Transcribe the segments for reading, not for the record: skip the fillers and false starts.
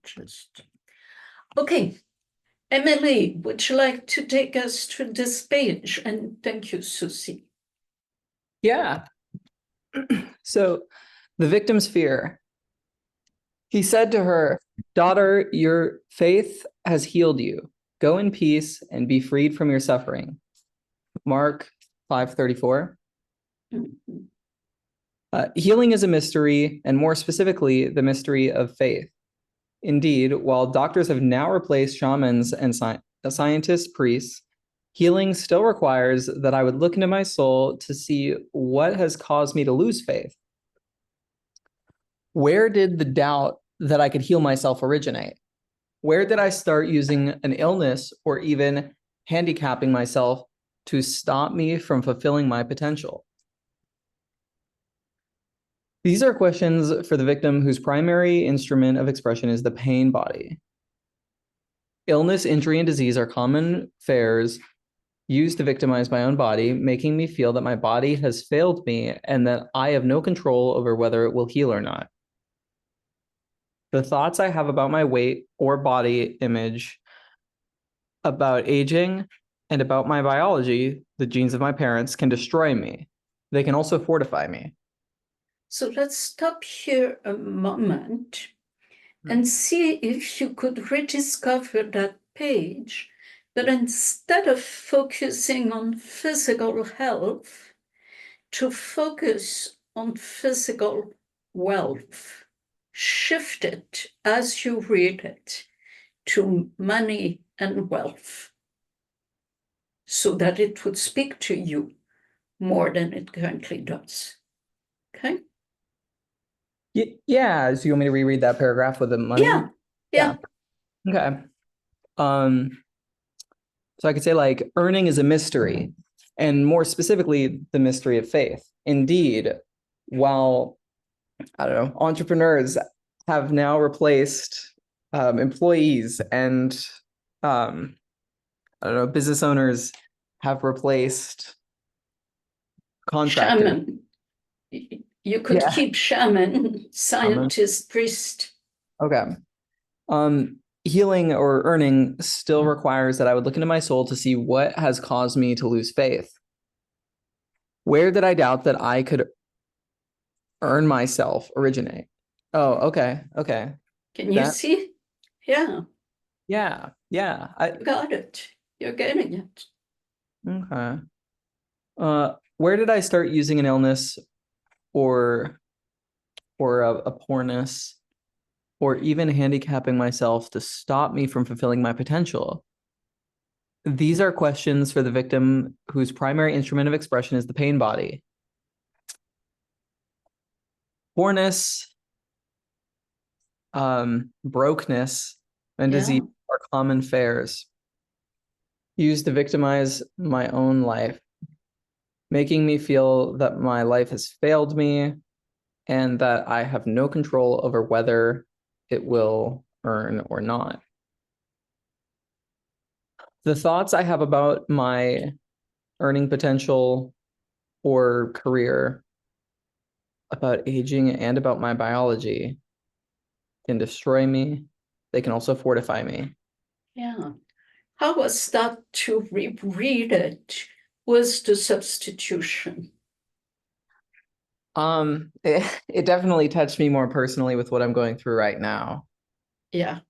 Just okay. Emily, would you like to take us to this page? And thank you, Susie. Yeah. So the victim's fear. He said to her, "Daughter, your faith has healed you. Go in peace and be freed from your suffering." Mark 5:34. Mm-hmm. Healing is a mystery, and more specifically, the mystery of faith. Indeed, while doctors have now replaced shamans and scientists, priests, healing still requires that I would look into my soul to see what has caused me to lose faith. Where did the doubt that I could heal myself originate? Where did I start using an illness or even handicapping myself to stop me from fulfilling my potential? These are questions for the victim whose primary instrument of expression is the pain body. Illness, injury, and disease are common fares used to victimize my own body, making me feel that my body has failed me and that I have no control over whether it will heal or not. The thoughts I have about my weight or body image, about aging, and about my biology, the genes of my parents, can destroy me. They can also fortify me. So let's stop here a moment and see if you could rediscover that page, but instead of focusing on physical health, to focus on physical wealth. Shift it as you read it to money and wealth so that it would speak to you more than it currently does. Okay? Yeah. So you want me to reread that paragraph with the money? Yeah. Okay. So I could say like earning is a mystery, and more specifically, the mystery of faith. Indeed, while I don't know, entrepreneurs have now replaced employees and I don't know, business owners have replaced contractors. Shaman. You could keep shaman, scientist, priest. Okay. Healing or earning still requires that I would look into my soul to see what has caused me to lose faith. Where did I doubt that I could earn myself originate? Oh, okay. Can you see? Yeah. I got it. You're getting it. Okay. Where did I start using an illness or a poorness or even handicapping myself to stop me from fulfilling my potential? These are questions for the victim whose primary instrument of expression is the pain body. Poorness, brokenness, and disease are common fares used to victimize my own life, making me feel that my life has failed me and that I have no control over whether it will earn or not. The thoughts I have about my earning potential or career, about aging, and about my biology can destroy me. They can also fortify me. Yeah. How was that to reread it? Was the substitution? It definitely touched me more personally with what I'm going through right now. Yeah.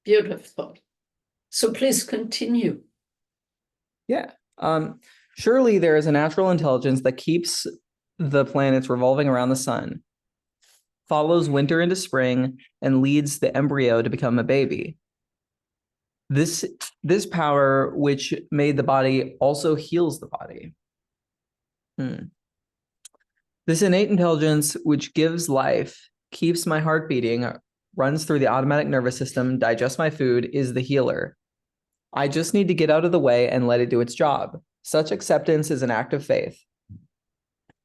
Beautiful. So please continue. Yeah. Surely there is a natural intelligence that keeps the planets revolving around the sun, follows winter into spring, and leads the embryo to become a baby. This power, which made the body, also heals the body. This innate intelligence, which gives life, keeps my heart beating, runs through the automatic nervous system, digests my food, is the healer. I just need to get out of the way and let it do its job. Such acceptance is an act of faith.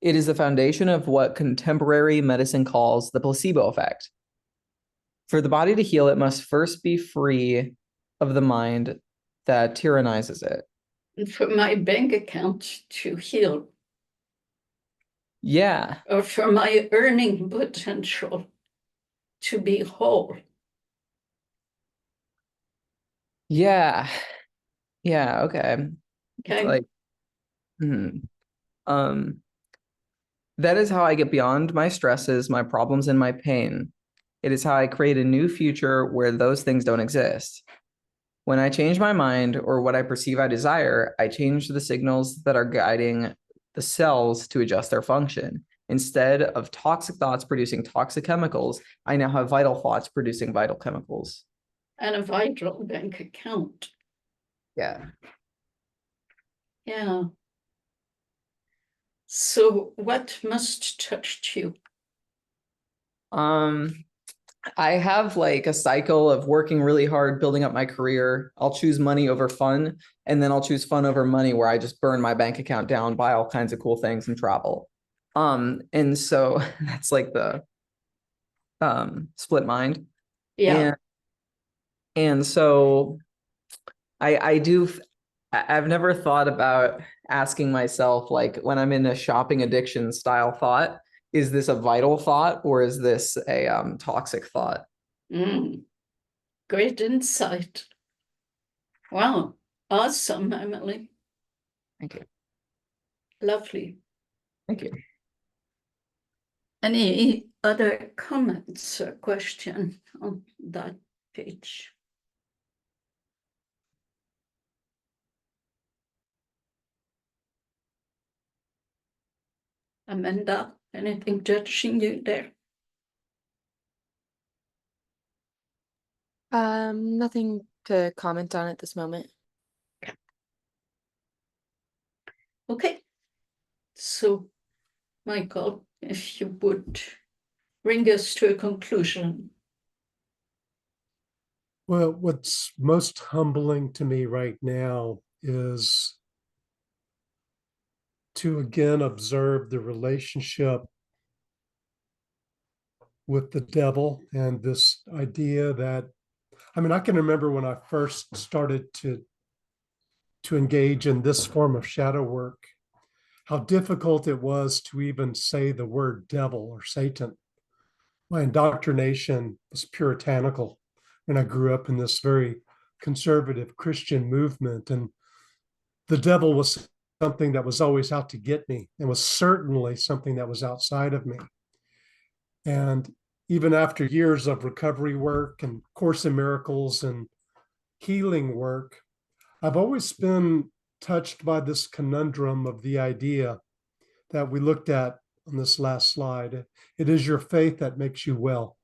It is the foundation of what contemporary medicine calls the placebo effect. For the body to heal, it must first be free of the mind that tyrannizes it. And for my bank account to heal. Yeah. Or for my earning potential to be whole. Yeah. Yeah, okay. It's Okay. like, um, that is how I get beyond my stresses, my problems, and my pain. It is how I create a new future where those things don't exist. When I change my mind or what I perceive I desire, I change the signals that are guiding the cells to adjust their function. Instead of toxic thoughts producing toxic chemicals, I now have vital thoughts producing vital chemicals. And a vital bank account. Yeah. Yeah. So what must touched you? I have like a cycle of working really hard, building up my career. I'll choose money over fun, and then I'll choose fun over money, where I just burn my bank account down, buy all kinds of cool things, and travel. And so that's like the split mind. Yeah. And so I do I've never thought about asking myself, like, when I'm in a shopping addiction style thought, is this a vital thought or is this a toxic thought? Great insight. Wow. Awesome, Emily. Thank you. Lovely. Thank you. Any other comments or question on that page? Amanda, anything touching you there? Nothing to comment on at this moment. Okay. So, Michael, if you would bring us to a conclusion. Well, what's most humbling to me right now is to again observe the relationship with the devil and this idea that, I mean, I can remember when I first started to engage in this form of shadow work, how difficult it was to even say the word devil or Satan. My indoctrination was puritanical, and I grew up in this very conservative Christian movement, and the devil was something that was always out to get me and was certainly something that was outside of me. And even after years of recovery work and Course in Miracles and healing work, I've always been touched by this conundrum of the idea that we looked at on this last slide. It is your faith that makes you well.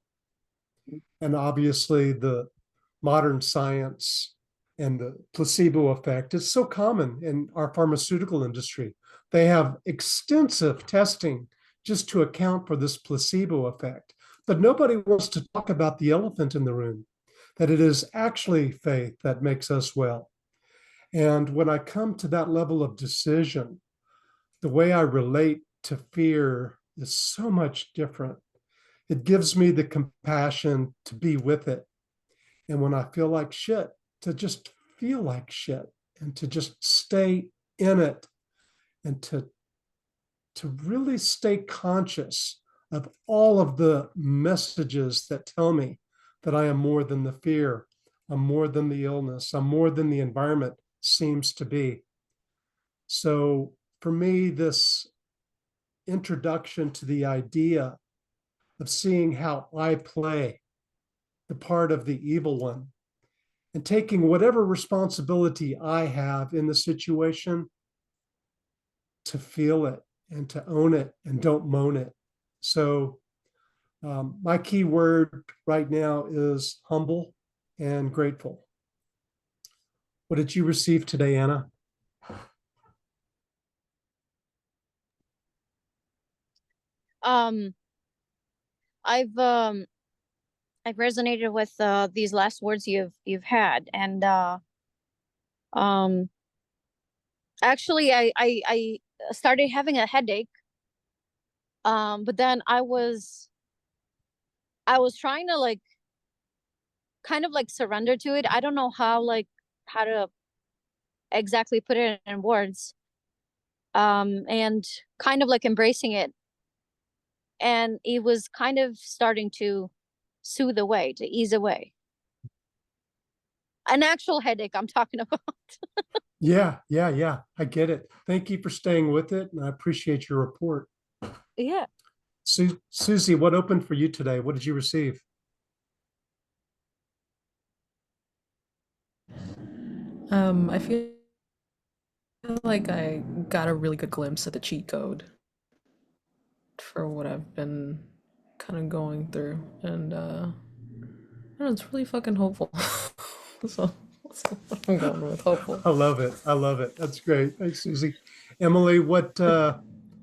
And obviously, the modern science and the placebo effect is so common in our pharmaceutical industry. They have extensive testing just to account for this placebo effect. But nobody wants to talk about the elephant in the room, that it is actually faith that makes us well. And when I come to that level of decision, the way I relate to fear is so much different. It gives me the compassion to be with it. And when I feel like shit, to just feel like shit and to just stay in it and to really stay conscious of all of the messages that tell me that I am more than the fear, I'm more than the illness, I'm more than the environment seems to be. So for me, this introduction to the idea of seeing how I play the part of the evil one and taking whatever responsibility I have in the situation to feel it and to own it and don't moan it. So my key word right now is humble and grateful. What did you receive today, Anna? Um, I've resonated with these last words you've had, and um, actually, I started having a headache. But then I was trying to like kind of like surrender to it. I don't know how to exactly put it in words. And kind of like embracing it, and it was kind of starting to soothe away, to ease away. An actual headache I'm talking about. Yeah, yeah, yeah. I get it. Thank you for staying with it, and I appreciate your report. Yeah. Susie, what opened for you today? What did you receive? I feel like I got a really good glimpse at the cheat code for what I've been kind of going through, and I don't know, it's really fucking hopeful. so that's what I'm going with, hopeful. I love it. I love it. That's great. Thanks, Susie. Emily, what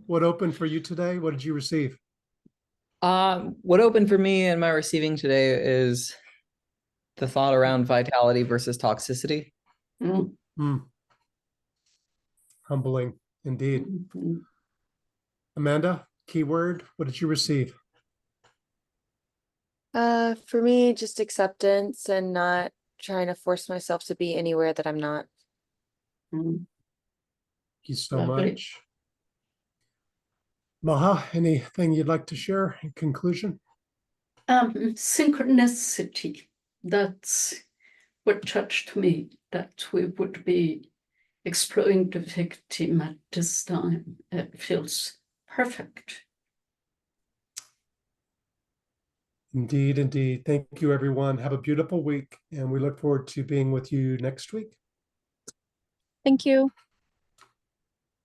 opened for you today? What did you receive? What opened for me and my receiving today is the thought around vitality versus toxicity. Mm, Hmm. Humbling, indeed. mhm. Amanda, keyword, what did you receive? For me, just acceptance and not trying to force myself to be anywhere that I'm not. Mm. Thank you so Lovely. much. Maha, anything you'd like to share in conclusion? Synchronicity. That's what touched me, that we would be exploring the victim at this time. It feels perfect. Indeed, indeed. Thank you, everyone. Have a beautiful week, and we look forward to being with you next week. Thank you.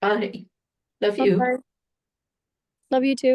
Bye. Love you. Bye-bye. Love you too.